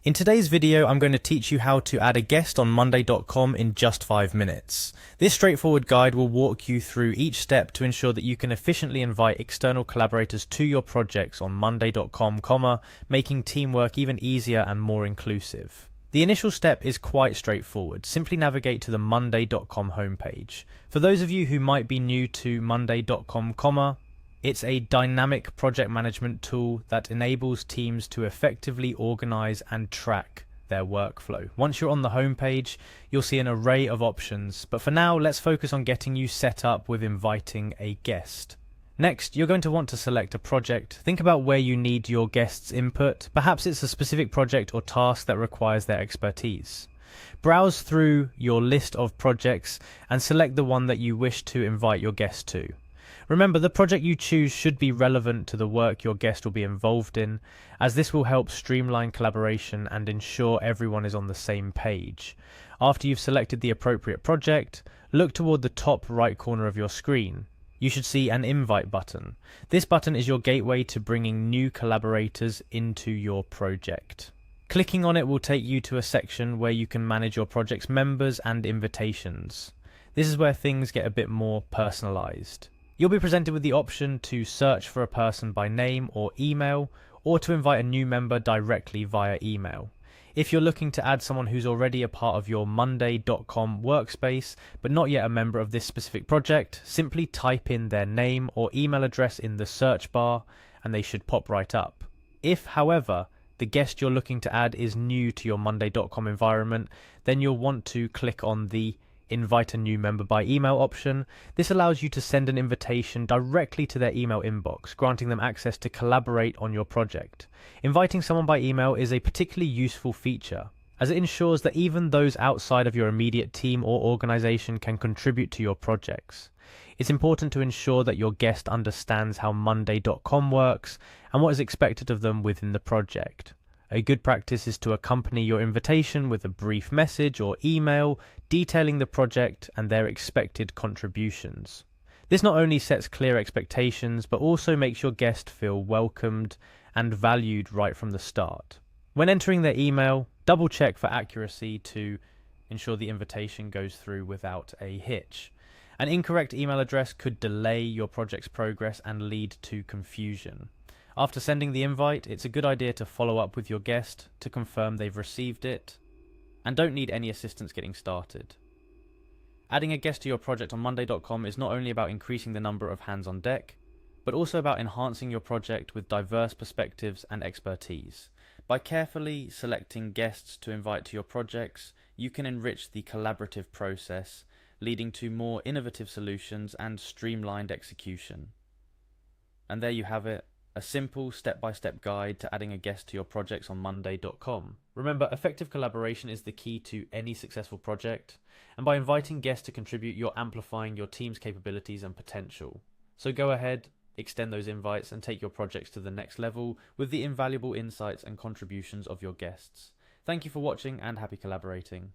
In today's video, I'm going to teach you how to add a guest on Monday.com in just 5 minutes. This straightforward guide will walk you through each step to ensure that you can efficiently invite external collaborators to your projects on Monday.com, making teamwork even easier and more inclusive. The initial step is quite straightforward. Simply navigate to the Monday.com homepage. For those of you who might be new to Monday.com, it's a dynamic project management tool that enables teams to effectively organize and track their workflow. Once you're on the homepage, you'll see an array of options, but for now, let's focus on getting you set up with inviting a guest. Next, you're going to want to select a project. Think about where you need your guest's input. Perhaps it's a specific project or task that requires their expertise. Browse through your list of projects and select the one that you wish to invite your guest to. Remember, the project you choose should be relevant to the work your guest will be involved in, as this will help streamline collaboration and ensure everyone is on the same page. After you've selected the appropriate project, look toward the top right corner of your screen. You should see an invite button. This button is your gateway to bringing new collaborators into your project. Clicking on it will take you to a section where you can manage your project's members and invitations. This is where things get a bit more personalized. You'll be presented with the option to search for a person by name or email, or to invite a new member directly via email. If you're looking to add someone who's already a part of your Monday.com workspace, but not yet a member of this specific project, simply type in their name or email address in the search bar, and they should pop right up. If, however, the guest you're looking to add is new to your Monday.com environment, then you'll want to click on the Invite a new member by email option. This allows you to send an invitation directly to their email inbox, granting them access to collaborate on your project. Inviting someone by email is a particularly useful feature, as it ensures that even those outside of your immediate team or organization can contribute to your projects. It's important to ensure that your guest understands how Monday.com works and what is expected of them within the project. A good practice is to accompany your invitation with a brief message or email detailing the project and their expected contributions. This not only sets clear expectations, but also makes your guest feel welcomed and valued right from the start. When entering their email, double check for accuracy to ensure the invitation goes through without a hitch. An incorrect email address could delay your project's progress and lead to confusion. After sending the invite, it's a good idea to follow up with your guest to confirm they've received it, and don't need any assistance getting started. Adding a guest to your project on Monday.com is not only about increasing the number of hands on deck, but also about enhancing your project with diverse perspectives and expertise. By carefully selecting guests to invite to your projects, you can enrich the collaborative process, leading to more innovative solutions and streamlined execution. And there you have it. A simple step-by-step guide to adding a guest to your projects on Monday.com. Remember, effective collaboration is the key to any successful project, and by inviting guests to contribute, you're amplifying your team's capabilities and potential. So go ahead, extend those invites, and take your projects to the next level with the invaluable insights and contributions of your guests. Thank you for watching, and happy collaborating.